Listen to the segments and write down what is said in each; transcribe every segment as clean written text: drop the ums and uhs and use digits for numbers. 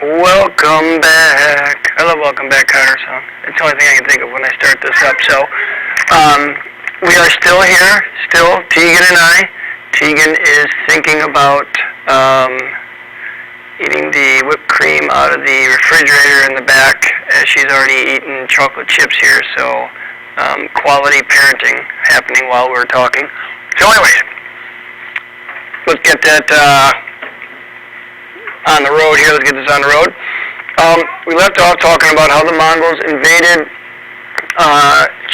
Welcome back. I love Welcome Back Carter song. It's the only thing I can think of when I start this up. So, we are still here, Tegan and I. Tegan is thinking about eating the whipped cream out of the refrigerator in the back, as she's already eaten chocolate chips here. So, quality parenting happening while we're talking. So anyways, let's get that on the road here. Let's get this on the road. We left off talking about how the Mongols invaded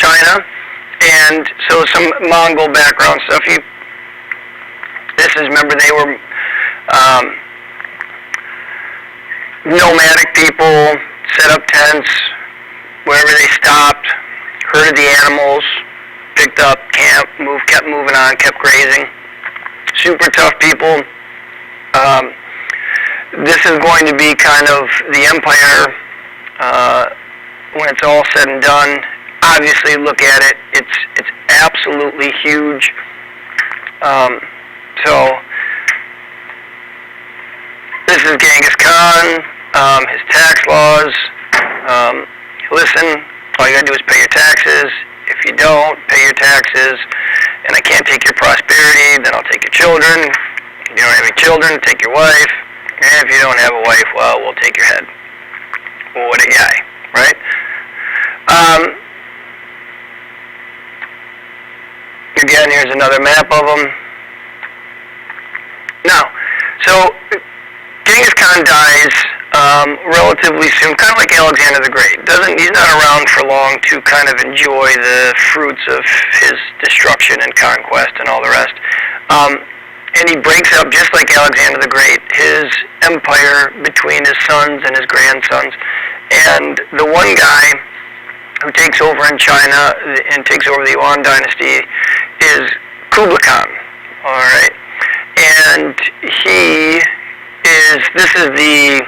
China, and so some Mongol background stuff. Remember, they were nomadic people, set up tents wherever they stopped, herded the animals, picked up, camped, kept moving on, kept grazing. Super tough people. This is going to be kind of the empire when it's all said and done. Obviously, look at it; it's absolutely huge. So this is Genghis Khan. His tax laws. Listen, all you gotta do is pay your taxes. If you don't pay your taxes, and I can't take your prosperity, then I'll take your children. If you don't have any children, take your wife. And if you don't have a wife, well, we'll take your head. What a guy, right? Again, here's another map of them. Now, so Genghis Khan dies relatively soon, kind of like Alexander the Great. He's not around for long to kind of enjoy the fruits of his destruction and conquest and all the rest. And he breaks up, just like Alexander the Great, his empire between his sons and his grandsons. And the one guy who takes over in China and takes over the Yuan dynasty is Kublai Khan. All right, and this is the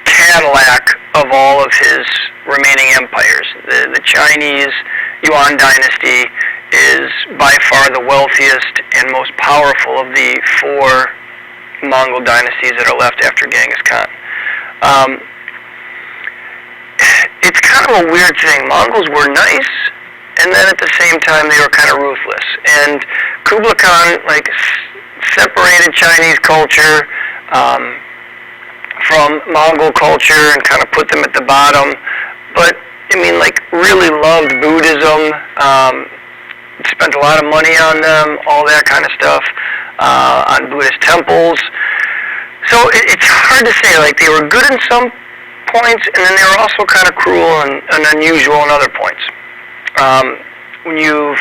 Cadillac of all of his remaining empires. The Chinese Yuan dynasty is by far the wealthiest and most powerful of the four Mongol dynasties that are left after Genghis Khan. It's kind of a weird thing. Mongols were nice, and then at the same time they were kind of ruthless. And Kublai Khan separated Chinese culture from Mongol culture and kind of put them at the bottom. But really loved Buddhism. Spent a lot of money on them, all that kind of stuff, on Buddhist temples. So it's hard to say. They were good in some points, and then they were also kind of cruel and unusual in other points. When you've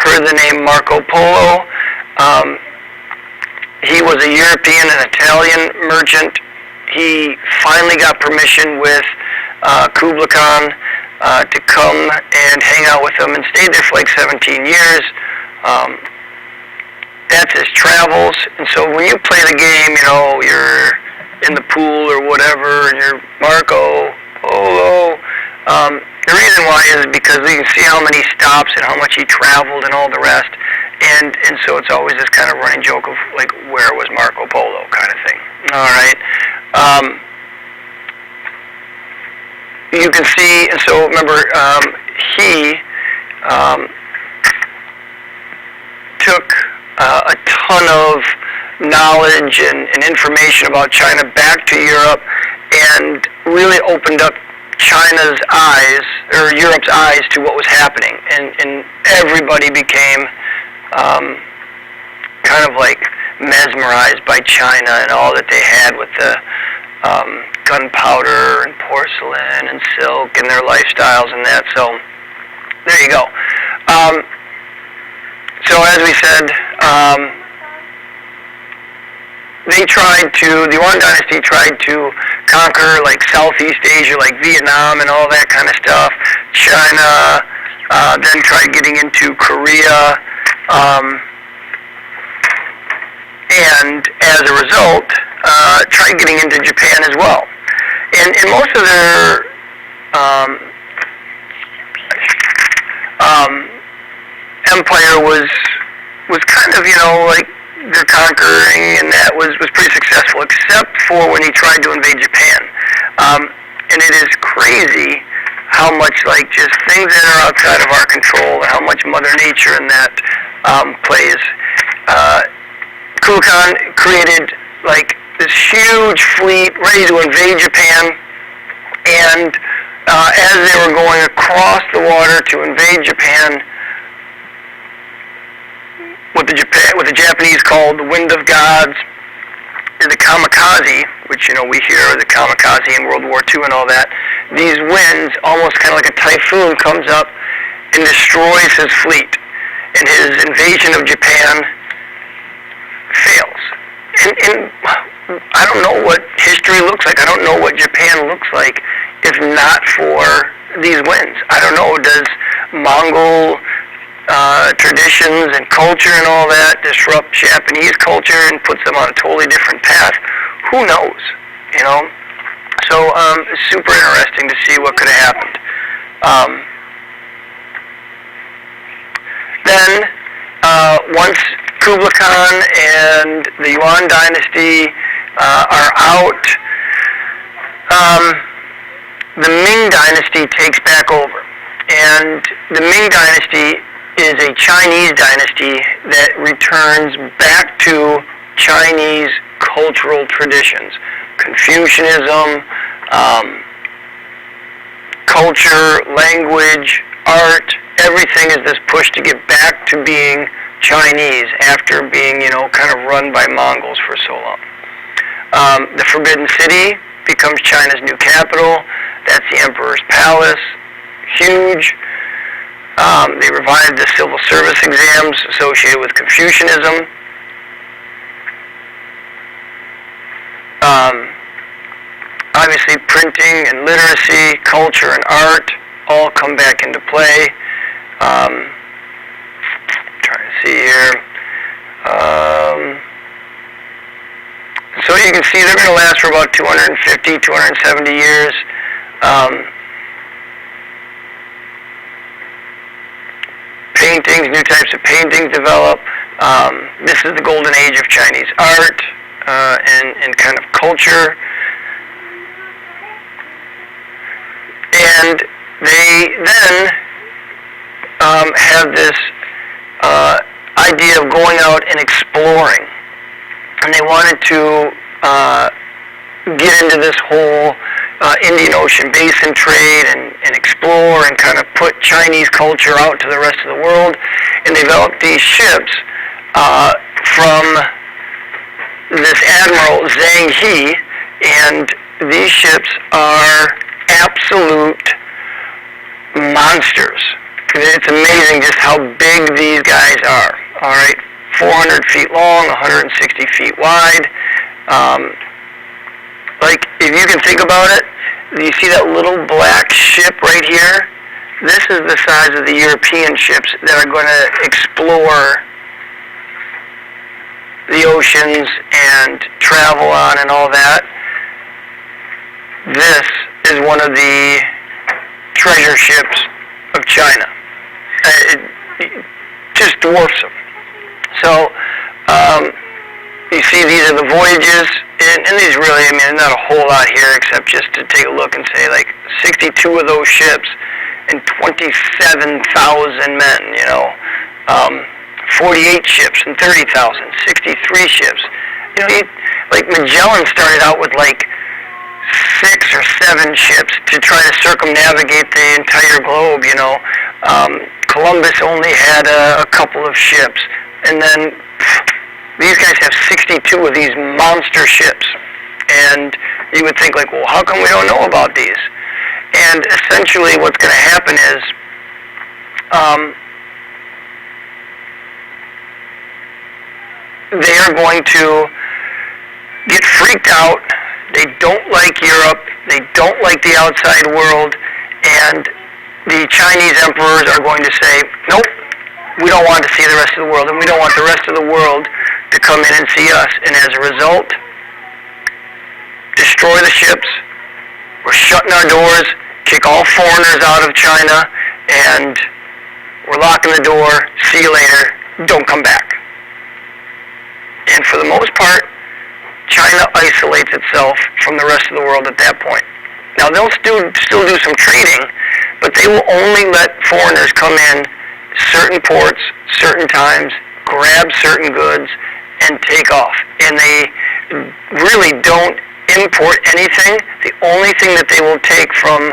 heard the name Marco Polo, he was a European and Italian merchant. He finally got permission with Kublai Khan to come and hang out with him, and stayed there for 17 years. That's his travels. And so when you play the game, you're in the pool or whatever, and you're Marco Polo. The reason why is because you can see how many stops and how much he traveled and all the rest. And so it's always this kind of running joke of where was Marco Polo kind of thing. All right. You can see, and so remember, he took a ton of knowledge and information about China back to Europe, and really opened up China's eyes, or Europe's eyes, to what was happening, and everybody became kind of mesmerized by China and all that they had with the gunpowder and porcelain and silk and their lifestyles and that. So there you go. So as we said, the Yuan dynasty tried to conquer Southeast Asia, Vietnam and all that kind of stuff. China then tried getting into Korea, and as a result, tried getting into Japan as well. And most of their empire was kind of, they're conquering, and that was pretty successful, except before when he tried to invade Japan. And it is crazy how much like just things that are outside of our control and how much Mother Nature in that plays. Kublai Khan created like this huge fleet ready to invade Japan, and as they were going across the water to invade Japan, what the Japanese called the Wind of Gods, the kamikaze, which we hear the kamikaze in World War II and all that. These winds, almost kind of like a typhoon, comes up and destroys his fleet, and his invasion of Japan fails. And I don't know what history looks like. I don't know what Japan looks like if not for these winds. I don't know. Does Mongol traditions and culture and all that disrupt Japanese culture and puts them on a totally different path? Who knows? So it's super interesting to see what could have happened. Then once Kublai Khan and the Yuan dynasty are out, the Ming dynasty takes back over, and the Ming dynasty is a Chinese dynasty that returns back to Chinese cultural traditions. Confucianism, culture, language, art, everything is this push to get back to being Chinese after being, kind of run by Mongols for so long. The Forbidden City becomes China's new capital. That's the Emperor's Palace. Huge. They revived the civil service exams associated with Confucianism. Obviously, printing and literacy, culture and art all come back into play. Trying to see here. So you can see they're going to last for about 250, 270 years. Paintings, new types of paintings develop. This is the golden age of Chinese art and kind of culture. And they then have this idea of going out and exploring. And they wanted to get into this whole Indian Ocean Basin trade and explore and kind of put Chinese culture out to the rest of the world. And they developed these ships from this Admiral Zhang He, and these ships are absolute monsters. It's amazing just how big these guys are. All right, 400 feet long, 160 feet wide. Like, if you can think about it, you see that little black ship right here? This is the size of the European ships that are going to explore the oceans and travel on and all that. This is one of the treasure ships of China. It just dwarfs them. So, you see these are the voyages, and these really, there's not a whole lot here except just to take a look and say, like, 62 of those ships and 27,000 men, 48 ships and 30,000, 63 ships. Like Magellan started out with like 6 or 7 ships to try to circumnavigate the entire globe, Columbus only had a couple of ships, and then these guys have 62 of these monster ships. And you would think, like, well, how come we don't know about these? And essentially what's going to happen is they are going to get freaked out. They don't like Europe. They don't like the outside world. And the Chinese emperors are going to say, nope, we don't want to see the rest of the world, and we don't want the rest of the world to come in and see us. And as a result, destroy the ships. We're shutting our doors, kick all foreigners out of China, and we're locking the door. See you later. Don't come back. And for the most part, China isolates itself from the rest of the world at that point. Now, they'll still do some trading, but they will only let foreigners come in certain ports, certain times, grab certain goods, and take off. And they really don't import anything. The only thing that they will take from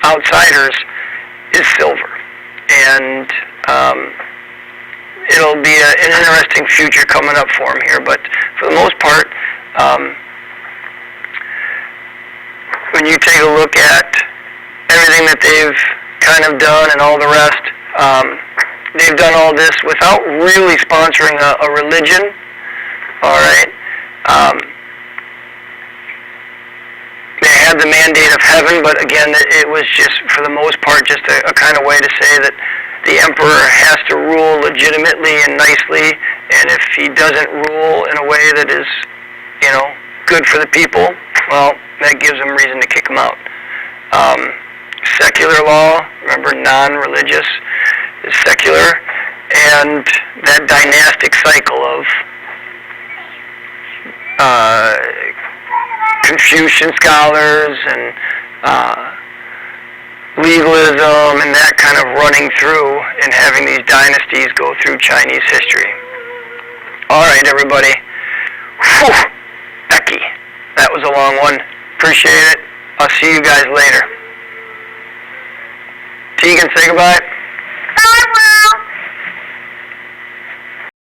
outsiders is silver. And it'll be an interesting future coming up for them here. But for the most part, when you take a look at everything that they've kind of done and all the rest, they've done all this without really sponsoring a religion. All right. They had the mandate of heaven, but again, it was just, for the most part, just a kind of way to say that the emperor has to rule legitimately and nicely, and if he doesn't rule in a way that is, good for the people, well, that gives them reason to kick him out. Secular law, remember, non-religious is secular, and that dynastic cycle of Confucian scholars and legalism and that kind of running through and having these dynasties go through Chinese history. All right, everybody. Whew. Becky, that was a long one. Appreciate it. I'll see you guys later. Tegan, say goodbye.